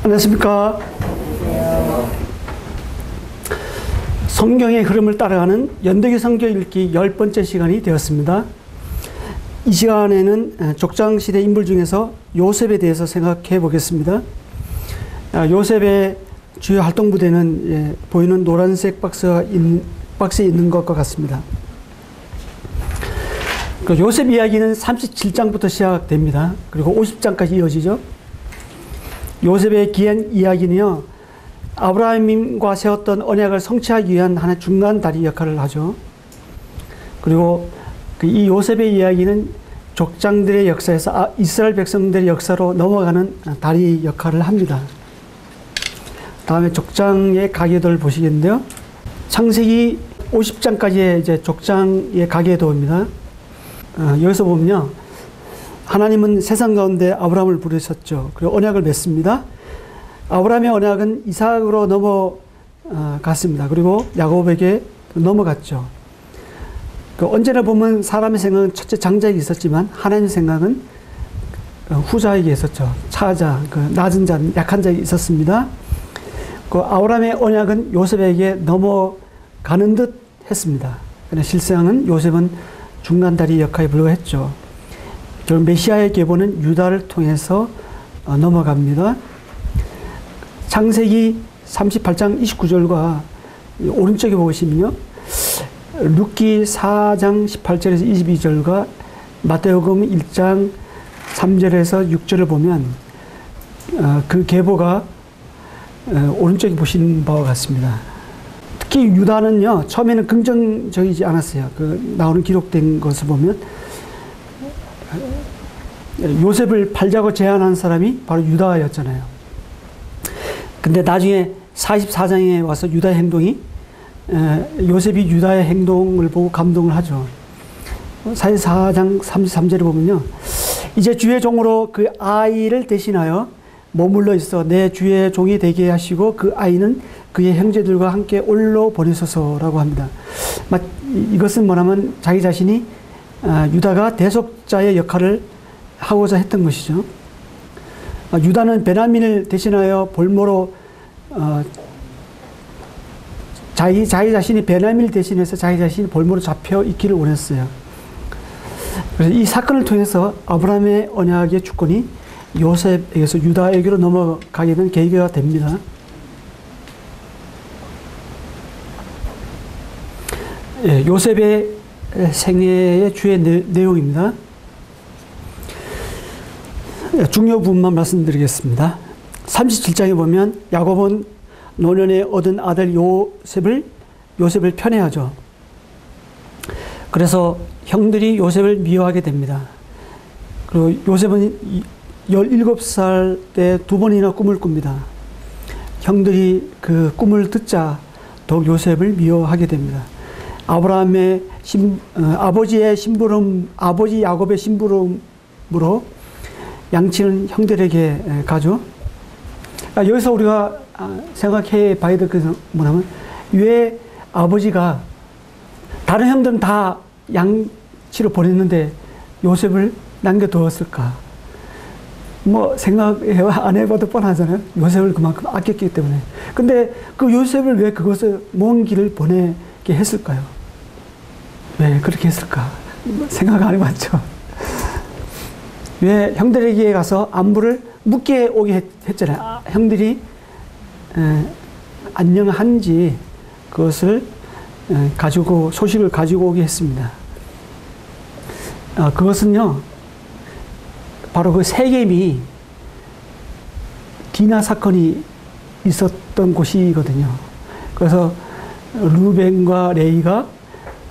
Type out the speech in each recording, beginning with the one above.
안녕하십니까. 성경의 흐름을 따라가는 연대기 성경 읽기 10번째 시간이 되었습니다. 이 시간에는 족장시대 인물 중에서 요셉에 대해서 생각해 보겠습니다. 요셉의 주요 활동부대는 보이는 노란색 박스에 있는 것과 같습니다. 요셉 이야기는 37장부터 시작됩니다. 그리고 50장까지 이어지죠. 요셉의 귀한 이야기는요, 아브라함과 세웠던 언약을 성취하기 위한 하나의 중간 다리 역할을 하죠. 그리고 이 요셉의 이야기는 족장들의 역사에서 이스라엘 백성들의 역사로 넘어가는 다리 역할을 합니다. 다음에 족장의 가계도를 보시겠는데요. 창세기 50장까지의 이제 족장의 가계도입니다. 여기서 보면요, 하나님은 세상 가운데 아브라함을 부르셨죠. 그리고 언약을 맺습니다. 아브라함의 언약은 이삭으로 넘어갔습니다. 그리고 야곱에게 넘어갔죠. 언제나 보면 사람의 생각은 첫째 장자에게 있었지만 하나님의 생각은 후자에게 있었죠. 차자, 낮은 자, 약한 자에게 있었습니다. 아브라함의 언약은 요셉에게 넘어가는 듯 했습니다. 그러나 실상은 요셉은 중간다리 역할에 불과했죠. 결국 메시아의 계보는 유다를 통해서 넘어갑니다. 창세기 38장 29절과 오른쪽에 보시면요, 룻기 4장 18절에서 22절과 마태복음 1장 3절에서 6절을 보면 그 계보가 오른쪽에 보시는 바와 같습니다. 특히 유다는요, 처음에는 긍정적이지 않았어요. 나오는 기록된 것을 보면 요셉을 팔자고 제안한 사람이 바로 유다였잖아요. 근데 나중에 44장에 와서 유다의 행동이, 요셉이 유다의 행동을 보고 감동을 하죠. 44장 33절에 보면요, 이제 주의 종으로 그 아이를 대신하여 머물러 있어 내 주의 종이 되게 하시고 그 아이는 그의 형제들과 함께 올로 보내소서라고 합니다. 이것은 뭐냐면 자기 자신이 유다가 대속자의 역할을 하고자 했던 것이죠. 유다는 베냐민을 대신하여 볼모로 자기 자신이 베냐민을 대신해서 자기 자신이 볼모로 잡혀 있기를 원했어요. 그래서 이 사건을 통해서 아브라함의 언약의 주권이 요셉에게서 유다에게로 넘어가게 된 계기가 됩니다. 요셉의 생애의 주의 내용입니다. 중요 부분만 말씀드리겠습니다. 37장에 보면 야곱은 노년에 얻은 아들 요셉을 편애하죠. 그래서 형들이 요셉을 미워하게 됩니다. 그리고 요셉은 17살 때 2번이나 꿈을 꿉니다. 형들이 그 꿈을 듣자 더욱 요셉을 미워하게 됩니다. 아버지 야곱의 심부름으로 양치는 형들에게 가죠. 여기서 우리가 생각해 봐야 될 것은 뭐냐면, 왜 아버지가 다른 형들은 다 양치로 보냈는데 요셉을 남겨두었을까? 생각 안 해봐도 뻔하잖아요. 요셉을 그만큼 아꼈기 때문에. 근데 그 요셉을 왜 그것을 먼 길을 보내게 했을까요? 왜 그렇게 했을까? 생각 안 해봤죠. 왜 형들에게 가서 안부를 묻게 오게 했잖아요. 형들이 안녕한지 그것을 소식을 가지고 오게 했습니다. 그것은요, 바로 그 세겜이 디나 사건이 있었던 곳이거든요. 그래서 루벤과 레이가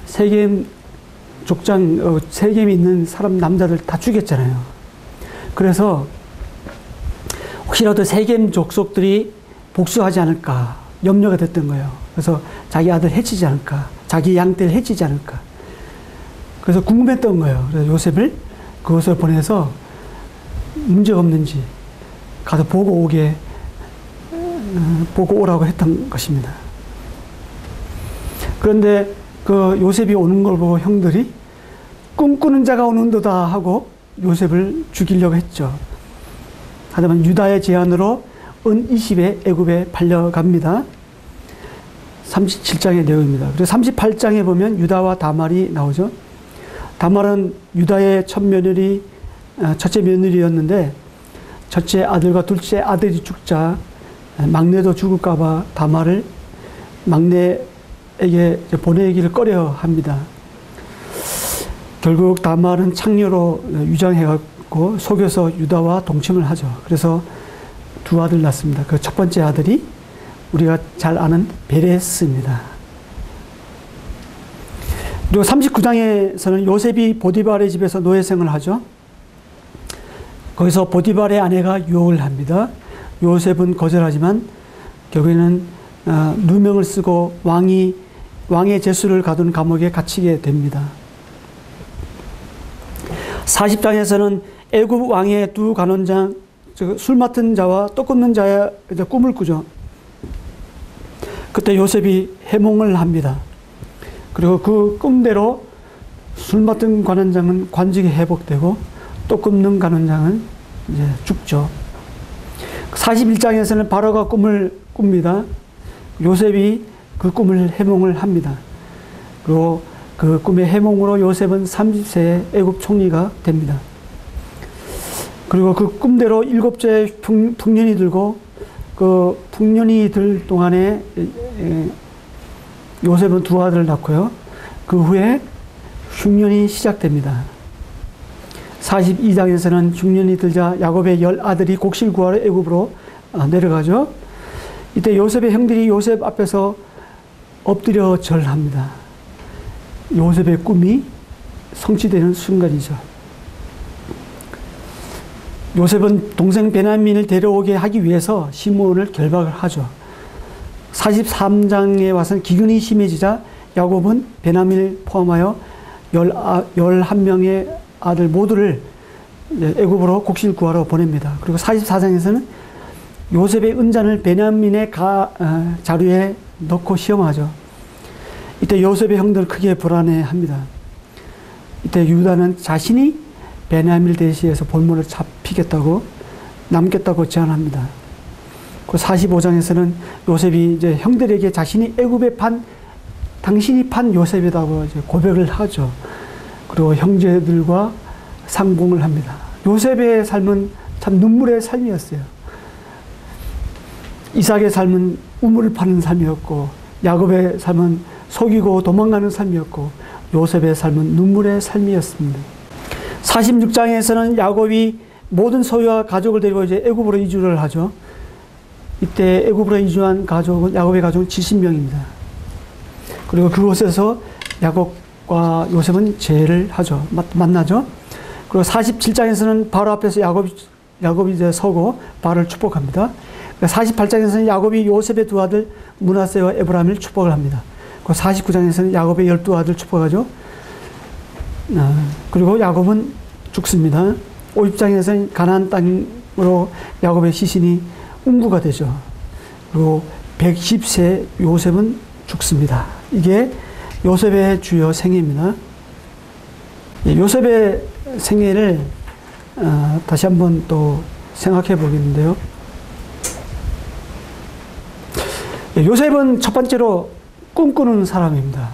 세겜 족장, 세겜에 있는 남자들 다 죽였잖아요. 그래서 혹시라도 세겜 족속들이 복수하지 않을까 염려가 됐던 거예요. 그래서 자기 아들 해치지 않을까, 자기 양떼를 해치지 않을까. 그래서 궁금했던 거예요. 그래서 요셉을 그것을 보내서 문제가 없는지 가서 보고 오라고 했던 것입니다. 그런데 그 요셉이 오는 걸 보고 형들이 꿈꾸는 자가 오는도다 하고 요셉을 죽이려고 했죠. 하지만 유다의 제안으로 은 20에 애굽에 팔려갑니다. 37장의 내용입니다. 그리고 38장에 보면 유다와 다말이 나오죠. 다말은 유다의 첫째 며느리였는데 첫째 아들과 둘째 아들이 죽자 막내도 죽을까봐 다말을 막내에게 보내기를 꺼려 합니다. 결국 다말은 창녀로 유장해갖고 속여서 유다와 동침을 하죠. 그래서 두 아들 낳습니다. 그 첫 번째 아들이 우리가 잘 아는 베레스입니다. 그리고 39장에서는 요셉이 보디발의 집에서 노예생을 하죠. 거기서 보디발의 아내가 유혹을 합니다. 요셉은 거절하지만 결국에는 누명을 쓰고 왕의 제수를 가둔 감옥에 갇히게 됩니다. 40장에서는 애굽 왕의 두 간원장, 술 맡은 자와 떡 굽는 자의 꿈을 꾸죠. 그때 요셉이 해몽을 합니다. 그리고 그 꿈대로 술 맡은 관원장은 관직이 회복되고 떡 굽는 간원장은 이제 죽죠. 41장에서는 바로가 꿈을 꿉니다. 요셉이 그 꿈을 해몽을 합니다. 그리고 그 꿈의 해몽으로 요셉은 30세에 애굽 총리가 됩니다. 그리고 그 꿈대로 7째 풍년이 들고 그 풍년이 들 동안에 요셉은 두 아들을 낳고요. 그 후에 흉년이 시작됩니다. 42장에서는 흉년이 들자 야곱의 10아들이 곡식 구하러 애굽으로 내려가죠. 이때 요셉의 형들이 요셉 앞에서 엎드려 절합니다. 요셉의 꿈이 성취되는 순간이죠. 요셉은 동생 베냐민을 데려오게 하기 위해서 시므온을 결박을 하죠. 43장에 와서는 기근이 심해지자 야곱은 베냐민을 포함하여 11명의 아들 모두를 애굽으로 곡식을 구하러 보냅니다. 그리고 44장에서는 요셉의 은잔을 베냐민의 자루에 넣고 시험하죠. 이때 요셉의 형들 크게 불안해합니다. 이때 유다는 자신이 베냐민을 대신해서 볼모를 잡히겠다고 남겠다고 제안합니다. 그 45장에서는 요셉이 이제 형들에게 자신이 애굽에 당신이 판 요셉이라고 이제 고백을 하죠. 그리고 형제들과 상봉을 합니다. 요셉의 삶은 참 눈물의 삶이었어요. 이삭의 삶은 우물을 파는 삶이었고, 야곱의 삶은 속이고 도망가는 삶이었고, 요셉의 삶은 눈물의 삶이었습니다. 46장에서는 야곱이 모든 소유와 가족을 데리고 이제 애굽으로 이주를 하죠. 이때 애굽으로 이주한 가족은 야곱의 가족은 70명입니다. 그리고 그곳에서 야곱과 요셉은 재회를 하죠. 만나죠. 그리고 47장에서는 바로 앞에서 야곱이 이제 서고 바로를 축복합니다. 48장에서는 야곱이 요셉의 두 아들 므낫세와 에브라임을 축복을 합니다. 그 49장에서는 야곱의 12아들 축복하죠. 그리고 야곱은 죽습니다. 50장에서는 가나안 땅으로 야곱의 시신이 운구가 되죠. 그리고 110세 요셉은 죽습니다. 이게 요셉의 주요 생애입니다. 요셉의 생애를 다시 한번 또 생각해 보겠는데요. 요셉은 첫 번째로 꿈꾸는 사람입니다.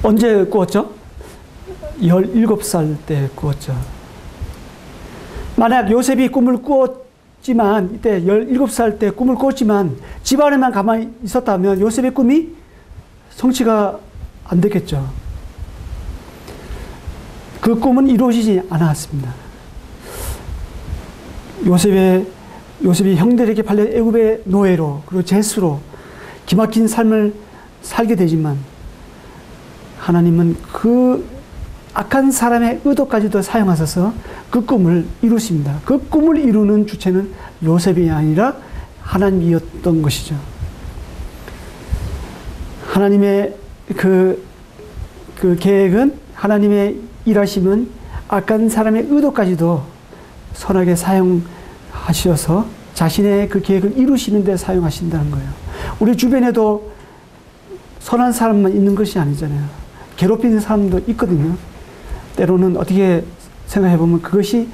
언제 꾸었죠? 17살 때 꾸었죠. 만약 요셉이 꿈을 꾸었지만, 이때 17살 때 꿈을 꾸었지만 집안에만 가만히 있었다면 요셉의 꿈이 성취가 안 됐겠죠. 그 꿈은 이루어지지 않았습니다. 요셉이 형들에게 팔려 애굽의 노예로, 그리고 제수로 기막힌 삶을 살게 되지만 하나님은 그 악한 사람의 의도까지도 사용하셔서 그 꿈을 이루십니다. 그 꿈을 이루는 주체는 요셉이 아니라 하나님이었던 것이죠. 하나님의 그 계획은, 하나님의 일하심은 악한 사람의 의도까지도 선하게 사용하셔서 자신의 그 계획을 이루시는 데 사용하신다는 거예요. 우리 주변에도 선한 사람만 있는 것이 아니잖아요. 괴롭히는 사람도 있거든요. 때로는 어떻게 생각해 보면 그것이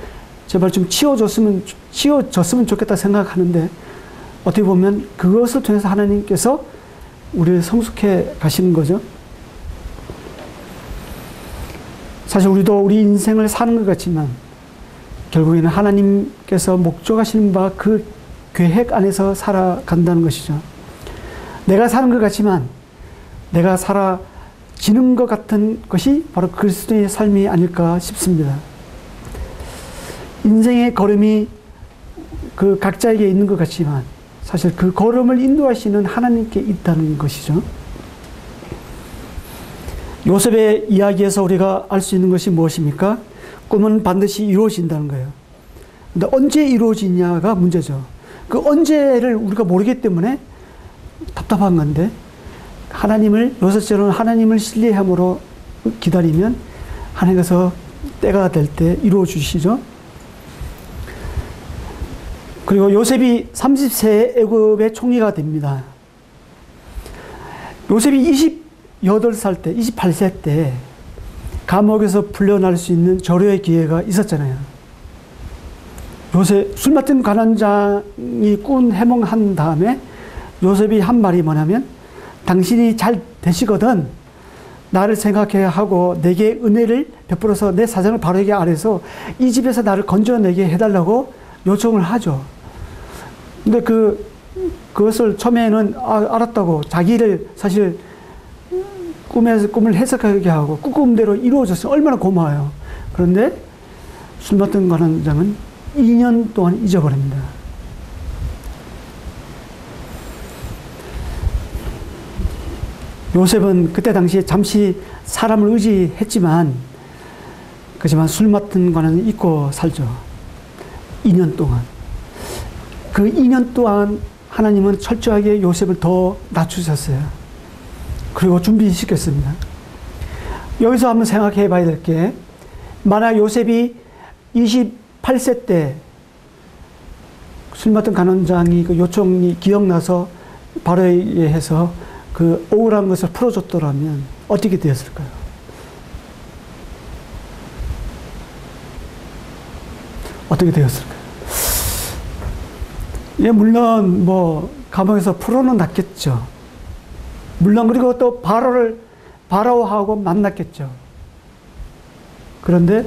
제발 좀 치워졌으면 씌워졌으면 좋겠다 생각하는데 어떻게 보면 그것을 통해서 하나님께서 우리를 성숙해 가시는 거죠. 사실 우리도 우리 인생을 사는 것 같지만 결국에는 하나님께서 목적하시는 바 그 계획 안에서 살아간다는 것이죠. 내가 사는 것 같지만 내가 살아지는 것 같은 것이 바로 그리스도의 삶이 아닐까 싶습니다. 인생의 걸음이 그 각자에게 있는 것 같지만 사실 그 걸음을 인도하시는 하나님께 있다는 것이죠. 요셉의 이야기에서 우리가 알 수 있는 것이 무엇입니까? 꿈은 반드시 이루어진다는 거예요. 근데 언제 이루어지냐가 문제죠. 그 언제를 우리가 모르기 때문에 답답한 건데 요셉처럼 하나님을 신뢰함으로 기다리면 하나님께서 때가 될 때 이루어 주시죠. 그리고 요셉이 30세에 애굽의 총리가 됩니다. 요셉이 28살 때, 28세 때 감옥에서 풀려날 수 있는 절호의 기회가 있었잖아요. 요셉, 술 맡은 관원장이 꾼 해몽한 다음에 요셉이 한 말이 뭐냐면 당신이 잘 되시거든 나를 생각해야 하고 내게 은혜를 베풀어서 내 사정을 바르게 아래서 이 집에서 나를 건져내게 해달라고 요청을 하죠. 근데 그것을 처음에는 알았다고 자기를 사실 꿈을 해석하게 하고 꿈대로 이루어졌어요. 얼마나 고마워요. 그런데 술 맡은 관원장은 2년 동안 잊어버립니다. 요셉은 그때 당시에 잠시 사람을 의지했지만 그렇지만 술 맡은 관원은 잊고 살죠. 2년 동안. 그 2년 동안 하나님은 철저하게 요셉을 더 낮추셨어요. 그리고 준비시켰습니다. 여기서 한번 생각해 봐야 될 게 만약 요셉이 28세 때 술 맡은 관원장이 그 요청이 기억나서 바로에 의해서 그 억울한 것을 풀어줬더라면 어떻게 되었을까요? 어떻게 되었을까요? 예, 물론 뭐 감옥에서 풀어는 놨겠죠. 물론 그리고 또 바로하고 만났겠죠. 그런데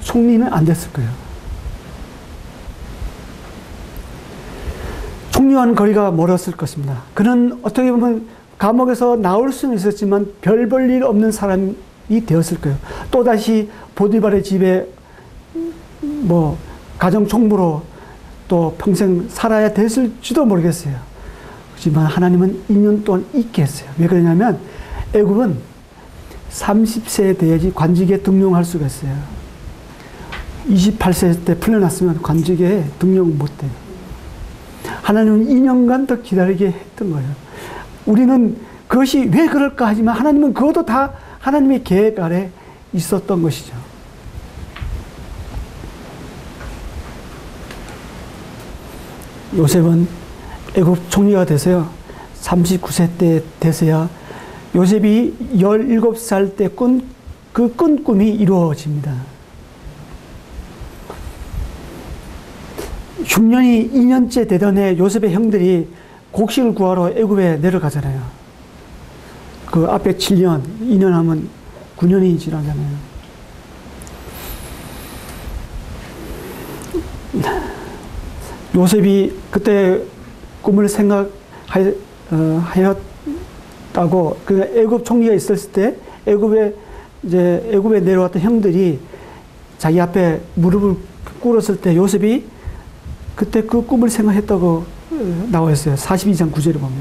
총리는 안 됐을 거예요. 총리와는 거리가 멀었을 것입니다. 그는 어떻게 보면 감옥에서 나올 수는 있었지만 별 볼 일 없는 사람이 되었을 거예요. 또다시 보디발의 집에 뭐 가정총무로 또 평생 살아야 됐을지도 모르겠어요. 하지만 하나님은 2년 동안 있게 했어요. 왜 그러냐면 애굽은 30세에 돼야지 관직에 등용할 수가 있어요. 28세 때 풀려났으면 관직에 등용 못 돼요. 하나님은 2년간 더 기다리게 했던 거예요. 우리는 그것이 왜 그럴까 하지만 하나님은 그것도 다 하나님의 계획 아래 있었던 것이죠. 요셉은 애굽 총리가 돼서요. 39세 때 돼서야 요셉이 17살 때 그 꾼 꿈이 이루어집니다. 흉년이 2년째 되던 해 요셉의 형들이 곡식을 구하러 애굽에 내려가잖아요. 그 앞에 7년, 2년 하면 9년이 지나잖아요. 요셉이 그때 꿈을 생각하였다고 그 애굽 총리가 있었을 때 애굽에 내려왔던 형들이 자기 앞에 무릎을 꿇었을 때 요셉이 그때 그 꿈을 생각했다고 나와 있어요. 42장 9절에 보면.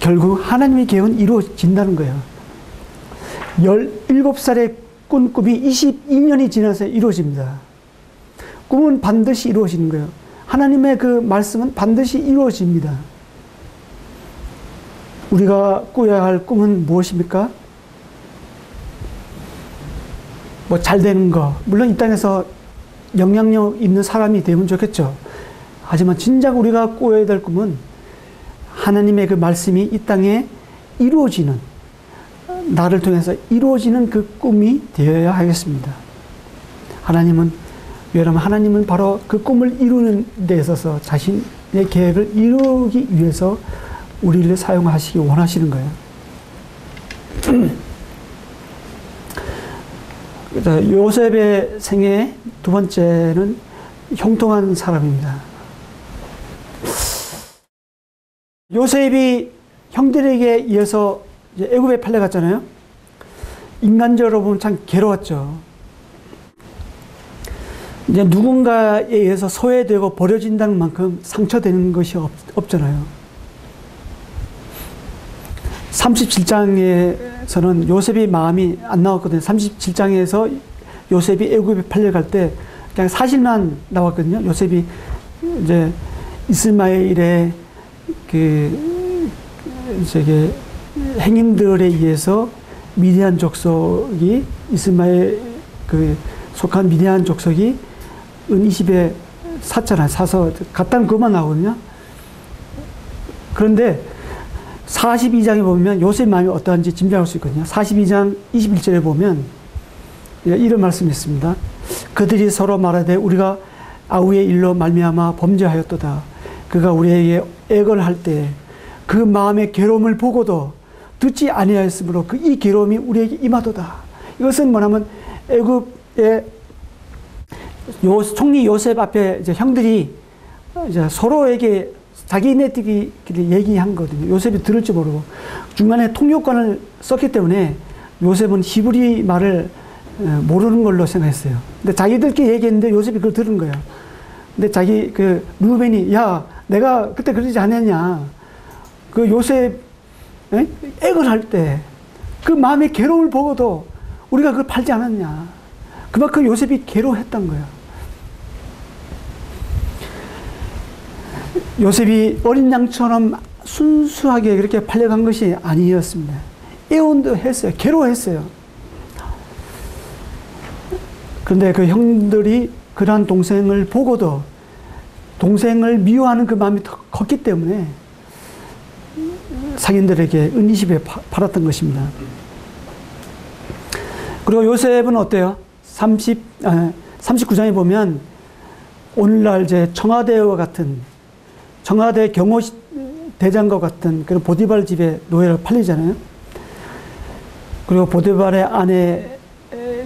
결국 하나님의 계획은 이루어진다는 거예요. 17살에 꾼 꿈이 22년이 지나서 이루어집니다. 꿈은 반드시 이루어지는 거예요. 하나님의 그 말씀은 반드시 이루어집니다. 우리가 꾸어야 할 꿈은 무엇입니까? 뭐 잘 되는 거, 물론 이 땅에서 영향력 있는 사람이 되면 좋겠죠. 하지만 진작 우리가 꾸어야 될 꿈은 하나님의 그 말씀이 이 땅에 이루어지는, 나를 통해서 이루어지는 그 꿈이 되어야 하겠습니다. 왜냐하면 하나님은 바로 그 꿈을 이루는 데 있어서 자신의 계획을 이루기 위해서 우리를 사용하시기 원하시는 거예요. 요셉의 생애 두 번째는 형통한 사람입니다. 요셉이 형들에게 의해서 애굽에 팔려갔잖아요. 인간적으로 보면 참 괴로웠죠. 이제 누군가에 의해서 소외되고 버려진다는 만큼 상처되는 것이 없잖아요. 37장에서는 요셉이 마음이 안 나왔거든요. 37장에서 요셉이 애굽에 팔려갈 때 그냥 사실만 나왔거든요. 요셉이 이제 이스마엘의 행인들에 의해서 미디안 족속이 이스마엘 속한 미디안 족속이 은 20에 샀잖아요. 사서 갔다는 그것만 나오거든요. 그런데 42장에 보면 요셉의 마음이 어떠한지 짐작할 수 있거든요. 42장 21절에 보면 이런 말씀이 있습니다. 그들이 서로 말하되 우리가 아우의 일로 말미암아 범죄하였도다. 그가 우리에게 애걸할 때 그 마음의 괴로움을 보고도 듣지 아니하였으므로 이 괴로움이 우리에게 임하도다. 이것은 뭐냐면 애굽의 총리 요셉 앞에 이제 형들이 이제 서로에게 자기네들끼리 얘기한 거거든요. 요셉이 들을지 모르고 중간에 통역관을 썼기 때문에 요셉은 히브리 말을 모르는 걸로 생각했어요. 근데 자기들끼리 얘기했는데 요셉이 그걸 들은 거예요. 근데 루벤이 야 내가 그때 그러지 않았냐. 그 요셉 액을 할 때 그 마음의 괴로움을 보고도 우리가 그걸 팔지 않았냐. 그만큼 요셉이 괴로워했던 거예요. 요셉이 어린 양처럼 순수하게 그렇게 팔려간 것이 아니었습니다. 애원도 했어요. 괴로워했어요. 그런데 그 형들이 그러한 동생을 보고도 동생을 미워하는 그 마음이 더 컸기 때문에 상인들에게 은20에 팔았던 것입니다. 그리고 요셉은 어때요? 39장에 보면 오늘날 이제 청와대와 같은 청와대 경호대장과 같은 그런 보디발 집에 노예로 팔리잖아요. 그리고 보디발의 아내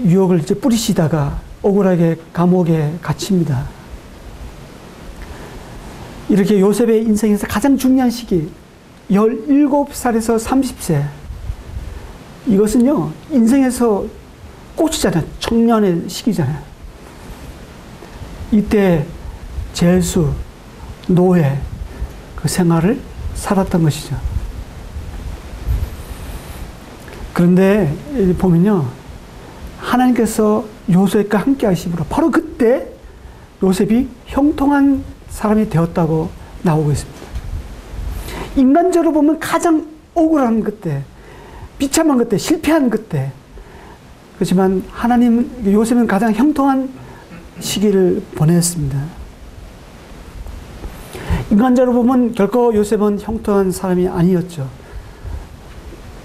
유혹을 이제 뿌리시다가 억울하게 감옥에 갇힙니다. 이렇게 요셉의 인생에서 가장 중요한 시기 17살에서 30세 이것은요 인생에서 꽃이잖아요. 청년의 시기잖아요. 이때 재수, 노예 그 생활을 살았던 것이죠. 그런데 보면요 하나님께서 요셉과 함께 하심으로 바로 그때 요셉이 형통한 사람이 되었다고 나오고 있습니다. 인간적으로 보면 가장 억울한 그때, 비참한 그때, 실패한 그때. 그렇지만 요셉은 가장 형통한 시기를 보냈습니다. 인간적으로 보면 결코 요셉은 형통한 사람이 아니었죠.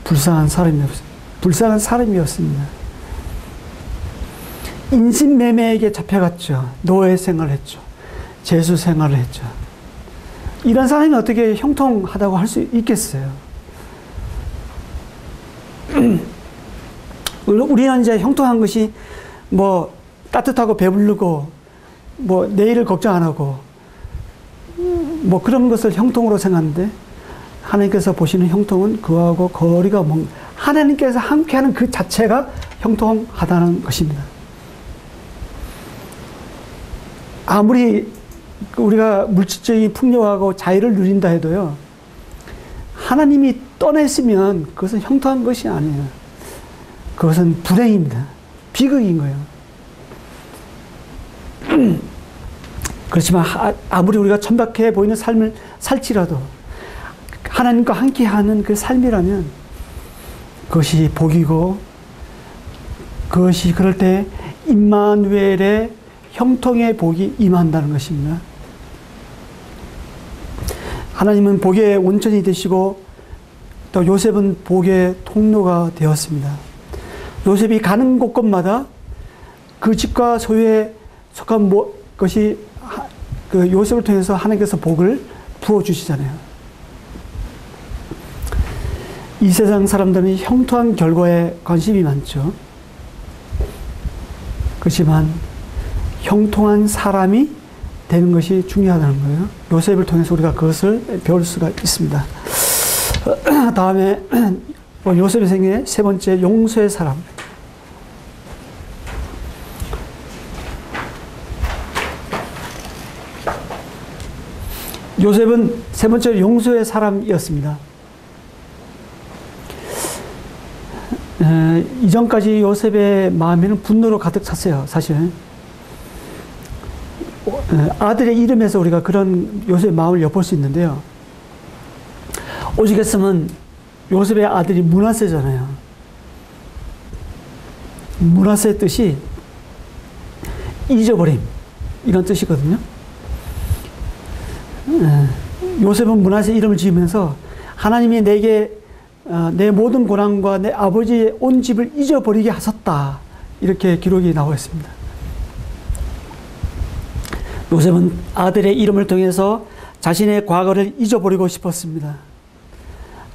불쌍한 사람이었습니다. 인신매매에게 잡혀갔죠. 노예 생활을 했죠. 재수 생활을 했죠. 이런 사람이 어떻게 형통하다고 할 수 있겠어요? 우리는 이제 형통한 것이 뭐 따뜻하고 배부르고 뭐 내일을 걱정 안 하고 뭐 그런 것을 형통으로 생각하는데 하나님께서 보시는 형통은 그하고 거리가 먼 하나님께서 함께하는 그 자체가 형통하다는 것입니다. 아무리 우리가 물질적인 풍요하고 자유를 누린다 해도요 하나님이 떠났으면 그것은 형통한 것이 아니에요. 그것은 불행입니다. 비극인 거예요. 그렇지만 아무리 우리가 천박해 보이는 삶을 살지라도 하나님과 함께하는 그 삶이라면 그것이 복이고 그것이 그럴 때 임마누엘의 형통의 복이 임한다는 것입니다. 하나님은 복의 원천이 되시고 또 요셉은 복의 통로가 되었습니다. 요셉이 가는 곳곳마다 그 집과 소유에 속한 것이 그 요셉을 통해서 하나님께서 복을 부어주시잖아요. 이 세상 사람들은 형통한 결과에 관심이 많죠. 그렇지만 형통한 사람이 되는 것이 중요하다는 거예요. 요셉을 통해서 우리가 그것을 배울 수가 있습니다. 다음에 요셉의 생애 세 번째, 용서의 사람. 요셉은 세 번째 용서의 사람이었습니다. 이전까지 요셉의 마음에는 분노로 가득 찼어요, 사실. 아들의 이름에서 우리가 그런 요셉의 마음을 엿볼 수 있는데요. 오죽했으면 요셉의 아들이 므낫세잖아요. 므낫세의 뜻이 잊어버림, 이런 뜻이거든요. 요셉은 므낫세 이름을 지으면서 하나님이 내게 내 모든 고난과 내 아버지의 온 집을 잊어버리게 하셨다, 이렇게 기록이 나와 있습니다. 요셉은 아들의 이름을 통해서 자신의 과거를 잊어버리고 싶었습니다.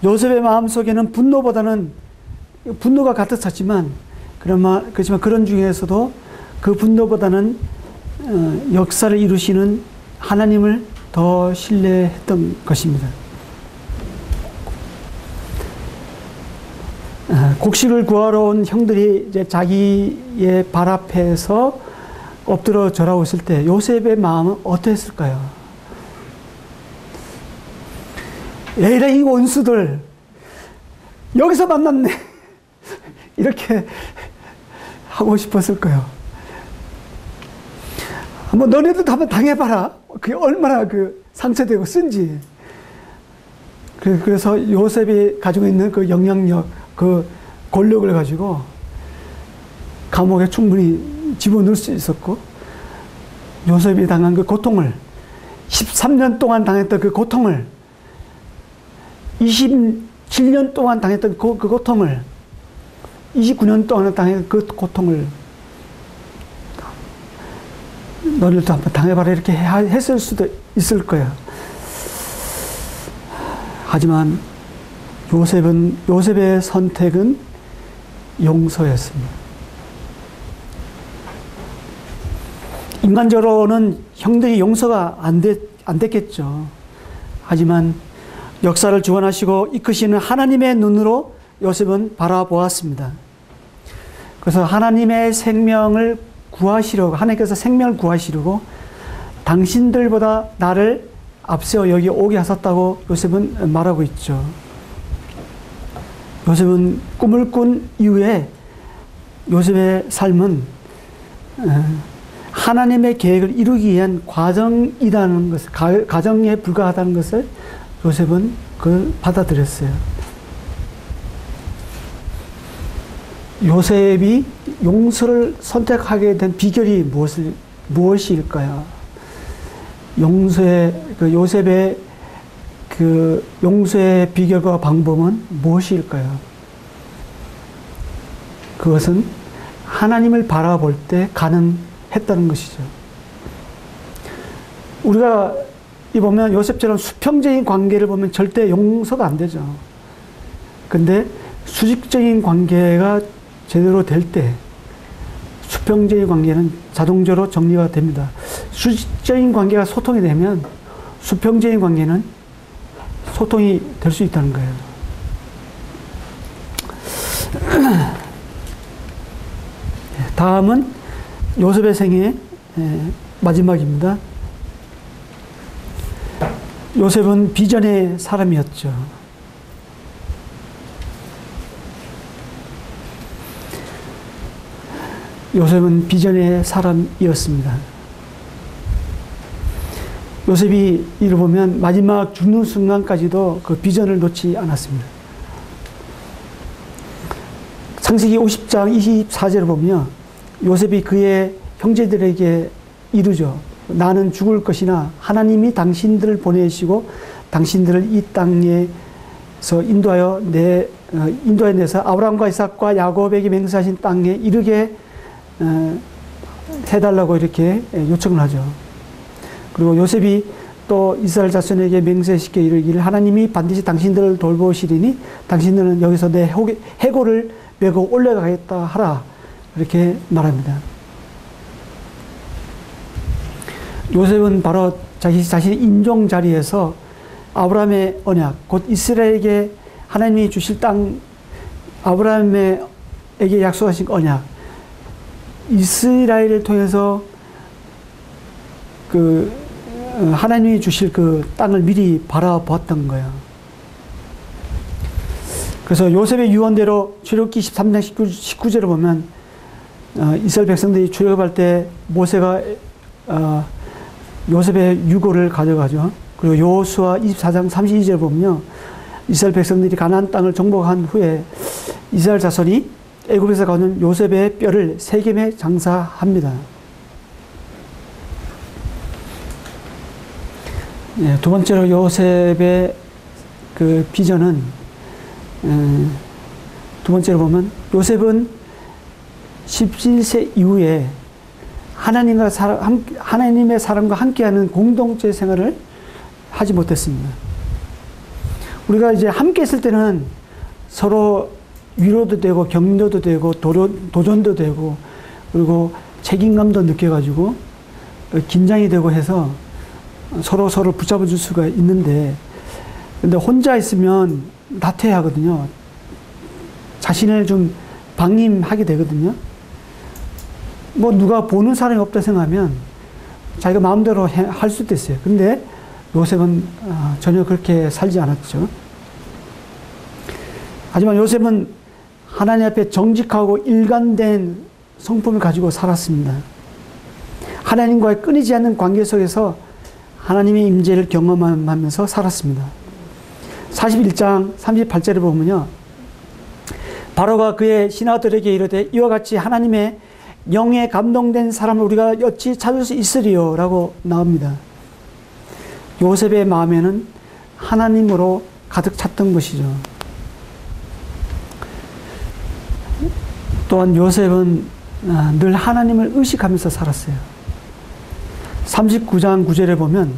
요셉의 마음속에는 분노가 가득 찼지만, 그렇지만 그런 중에서도 그 분노보다는 역사를 이루시는 하나님을 더 신뢰했던 것입니다. 곡식을 구하러 온 형들이 이제 자기의 발 앞에서 엎드려 절하고 있을 때 요셉의 마음은 어땠을까요? 에이, 이 원수들 여기서 만났네, 이렇게 하고 싶었을 거예요. 한번 너네들도 한번 당해봐라. 그게 얼마나 상처되고 쓴지. 그래서 요셉이 가지고 있는 그 영향력, 그 권력을 가지고 감옥에 충분히 집어넣을 수 있었고, 요셉이 당한 그 고통을, 13년 동안 당했던 그 고통을, 27년 동안 당했던 그 고통을, 29년 동안 당했던 그 고통을 너희들도 한번 당해봐라, 이렇게 했을 수도 있을 거야. 하지만 요셉의 선택은 용서였습니다. 인간적으로는 형들이 용서가 안 됐겠죠. 하지만 역사를 주관하시고 이끄시는 하나님의 눈으로 요셉은 바라보았습니다. 그래서 하나님의 생명을 구하시려고, 하나님께서 생명을 구하시려고 당신들보다 나를 앞세워 여기 오게 하셨다고 요셉은 말하고 있죠. 요셉은 꿈을 꾼 이후에 요셉의 삶은 하나님의 계획을 이루기 위한 과정이라는 것을, 과정에 불과하다는 것을 요셉은 그걸 받아들였어요. 요셉이 용서를 선택하게 된 비결이 무엇일까요? 요셉의 용서의 비결과 방법은 무엇일까요? 그것은 하나님을 바라볼 때 가능했다는 것이죠. 우리가 보면 요셉처럼 수평적인 관계를 보면 절대 용서가 안 되죠. 근데 수직적인 관계가 제대로 될 때 수평적인 관계는 자동적으로 정리가 됩니다. 수직적인 관계가 소통이 되면 수평적인 관계는 소통이 될 수 있다는 거예요. 다음은 요셉의 생애 마지막입니다. 요셉은 비전의 사람이었죠. 요셉은 비전의 사람이었습니다. 요셉이 이를 보면 마지막 죽는 순간까지도 그 비전을 놓지 않았습니다. 창세기 50장 24절을 보면 요셉이 그의 형제들에게 이르죠. 나는 죽을 것이나 하나님이 당신들을 보내시고 당신들을 이 땅에서 인도하여 내서 아브라함과 이삭과 야곱에게 맹세하신 땅에 이르게 해달라고 이렇게 요청을 하죠. 그리고 요셉이 또 이스라엘 자손에게 맹세시켜 이르기를 하나님이 반드시 당신들을 돌보시리니 당신들은 여기서 내 해골을 메고 올라가겠다 하라. 이렇게 말합니다. 요셉은 바로 자신의 임종 자리에서 아브라함의 언약, 곧 이스라엘에게 하나님이 주실 땅, 아브라함에게 약속하신 언약, 이스라엘을 통해서 하나님이 주실 그 땅을 미리 바라보았던 거예요. 그래서 요셉의 유언대로 출애굽기 13장 19절을 보면 이스라엘 백성들이 출애굽할 때 모세가 요셉의 유고를 가져가죠. 그리고 여호수아 24장 32절 보면요, 이스라엘 백성들이 가나안 땅을 정복한 후에 이스라엘 자손이 애굽에서 가져온 요셉의 뼈를 세겜에 장사합니다. 예, 두 번째로 요셉의 그 비전은, 두 번째로 보면 요셉은 17세 이후에 하나님의 사람과 함께하는 공동체 생활을 하지 못했습니다. 우리가 이제 함께 있을 때는 서로 위로도 되고 격려도 되고 도전도 되고 그리고 책임감도 느껴가지고 긴장이 되고 해서 서로 붙잡아 줄 수가 있는데, 근데 혼자 있으면 나태하거든요. 자신을 좀 방임하게 되거든요. 뭐 누가 보는 사람이 없다 생각하면 자기가 마음대로 할 수도 있어요. 근데 요셉은 전혀 그렇게 살지 않았죠. 하지만 요셉은 하나님 앞에 정직하고 일관된 성품을 가지고 살았습니다. 하나님과의 끊이지 않는 관계 속에서 하나님의 임재를 경험하면서 살았습니다. 41장 38절에 보면요, 바로가 그의 신하들에게 이르되 이와 같이 하나님의 영에 감동된 사람을 우리가 어찌 찾을 수 있으리요? 라고 나옵니다. 요셉의 마음에는 하나님으로 가득 찼던 것이죠. 또한 요셉은 늘 하나님을 의식하면서 살았어요. 39장 9절에 보면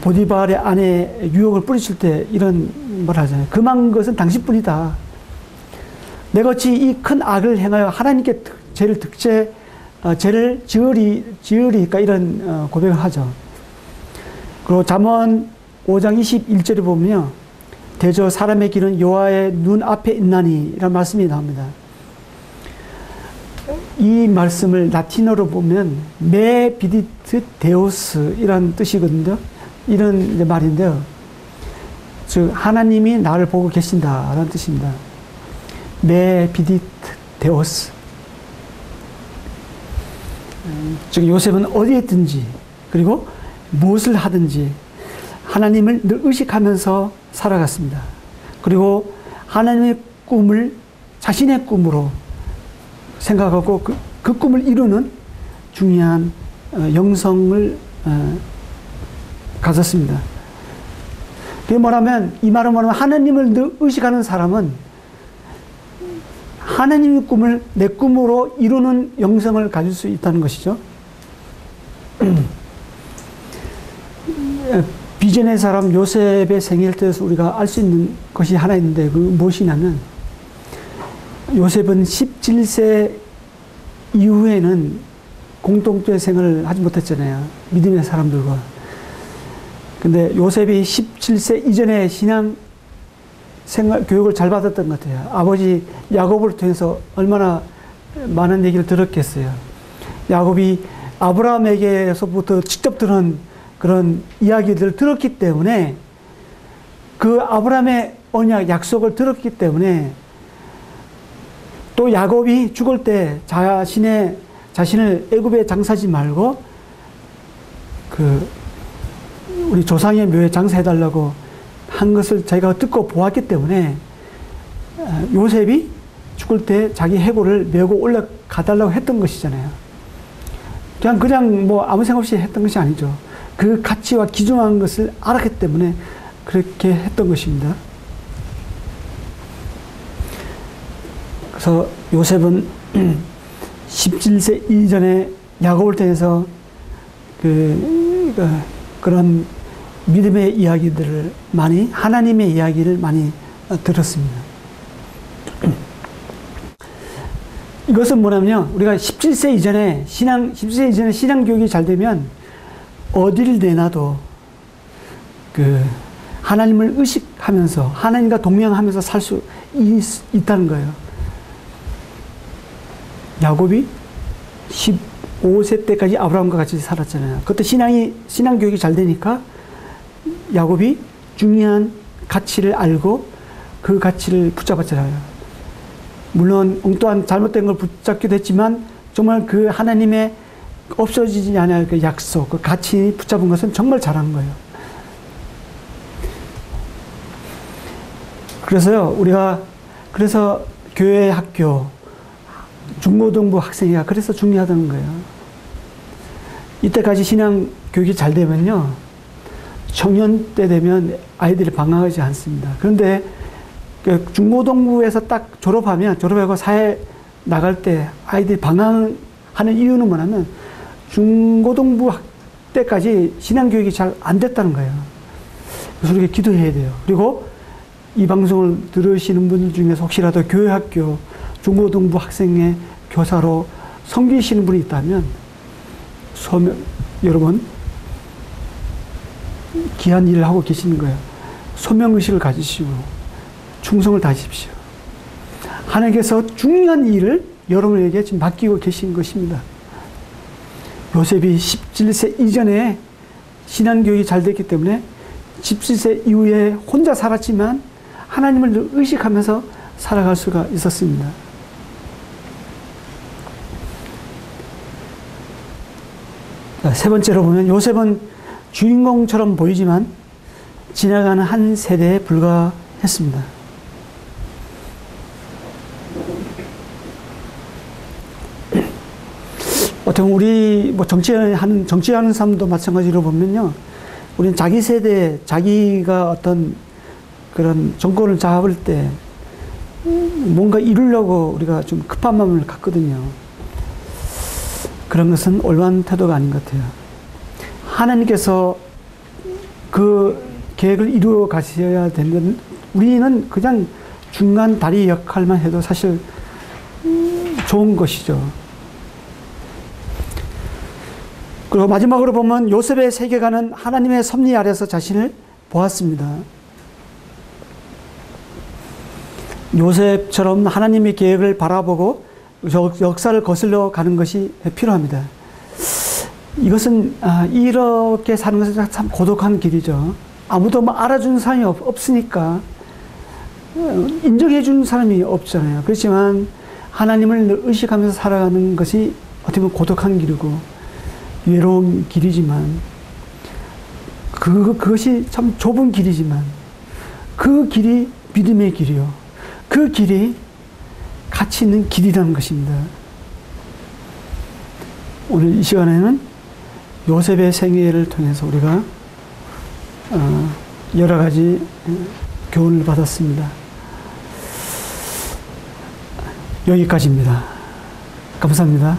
보디발의 아내의 유혹을 뿌리칠 때 이런 말 하잖아요. 금한 것은 당신뿐이다. 내같이 이 큰 악을 행하여 하나님께 죄를 지으리까, 이런 고백을 하죠. 그리고 잠언 5장 21절에 보면요, 대저 사람의 길은 여호와의 눈 앞에 있나니 이런 말씀이 나옵니다. 이 말씀을 라틴어로 보면 메 비디트 데우스 이런 뜻이거든요. 이런 말인데요, 즉 하나님이 나를 보고 계신다라는 뜻입니다. 메 비디트 데우스. 즉 요셉은 어디에 있든지 그리고 무엇을 하든지 하나님을 늘 의식하면서 살아갔습니다. 그리고 하나님의 꿈을 자신의 꿈으로 생각하고 그 꿈을 이루는 중요한 영성을 가졌습니다. 그게 뭐라면, 이 말은 뭐냐면 하나님을 늘 의식하는 사람은 하나님의 꿈을 내 꿈으로 이루는 영성을 가질 수 있다는 것이죠. 비전의 사람 요셉의 생애를 통해서 우리가 알 수 있는 것이 하나 있는데, 그 무엇이냐면, 요셉은 17세 이후에는 공동체 생활을 하지 못했잖아요. 믿음의 사람들과. 근데 요셉이 17세 이전에 신앙 생활, 교육을 잘 받았던 것 같아요. 아버지 야곱을 통해서 얼마나 많은 얘기를 들었겠어요. 야곱이 아브라함에게서부터 직접 들은 그런 이야기들을 들었기 때문에, 그 아브라함의 언약, 약속을 들었기 때문에, 또 야곱이 죽을 때 자신을 애굽에 장사하지 말고 우리 조상의 묘에 장사해달라고 한 것을 자기가 듣고 보았기 때문에 요셉이 죽을 때 자기 해골을 메고 올라가달라고 했던 것이잖아요. 그냥 뭐 아무 생각 없이 했던 것이 아니죠. 그 가치와 귀중한 것을 알았기 때문에 그렇게 했던 것입니다. 그래서 요셉은 17세 이전에 야곱을 통해서 그런 믿음의 이야기들을 많이, 하나님의 이야기를 많이 들었습니다. 이것은 뭐냐면요, 우리가 17세 이전에 신앙 교육이 잘 되면 어디를 내놔도 하나님을 의식하면서 하나님과 동행하면서 살 수 있다는 거예요. 야곱이 15세 때까지 아브라함과 같이 살았잖아요. 그때 신앙 교육이 잘 되니까 야곱이 중요한 가치를 알고 그 가치를 붙잡았잖아요. 물론 엉뚱한 잘못된 걸 붙잡기도 했지만 정말 그 하나님의 없어지지 않을 그 약속, 그 가치 붙잡은 것은 정말 잘한 거예요. 그래서 교회 학교, 중고등부 학생회가 그래서 중요하다는 거예요. 이때까지 신앙 교육이 잘 되면요, 청년 때 되면 아이들이 방황하지 않습니다. 그런데 중고등부에서 딱 졸업하고 사회 나갈 때 아이들이 방황하는 이유는 뭐냐면 중고등부 때까지 신앙교육이 잘 안 됐다는 거예요. 그래서 우리가 기도해야 돼요. 그리고 이 방송을 들으시는 분들 중에서 혹시라도 교회학교 중고등부 학생회 교사로 섬기시는 분이 있다면 여러분 귀한 일을 하고 계시는 거예요. 소명의식을 가지시고 충성을 다하십시오. 하나님께서 중요한 일을 여러분에게 지금 맡기고 계신 것입니다. 요셉이 17세 이전에 신앙교육이 잘 됐기 때문에 17세 이후에 혼자 살았지만 하나님을 늘 의식하면서 살아갈 수가 있었습니다. 세 번째로 보면 요셉은 주인공처럼 보이지만 지나가는 한 세대에 불과했습니다. 어떻게 우리 정치하는 사람도 마찬가지로 보면요, 우리는 자기 세대, 자기가 어떤 그런 정권을 잡을 때 뭔가 이루려고 우리가 좀 급한 마음을 갖거든요. 그런 것은 올바른 태도가 아닌 것 같아요. 하나님께서 그 계획을 이루어 가셔야 되는, 우리는 그냥 중간 다리 역할만 해도 사실 좋은 것이죠. 그리고 마지막으로 보면 요셉의 세계관은 하나님의 섭리 아래서 자신을 보았습니다. 요셉처럼 하나님의 계획을 바라보고 역사를 거슬러 가는 것이 필요합니다. 이것은 이렇게 사는 것은 참 고독한 길이죠. 아무도 알아주는 사람이 없으니까, 인정해 주는 사람이 없잖아요. 그렇지만 하나님을 의식하면서 살아가는 것이 어떻게 보면 고독한 길이고 외로운 길이지만, 그것이 참 좁은 길이지만 그 길이 믿음의 길이요, 그 길이 가치 있는 길이라는 것입니다. 오늘 이 시간에는 요셉의 생애를 통해서 우리가 여러 가지 교훈을 받았습니다. 여기까지입니다. 감사합니다.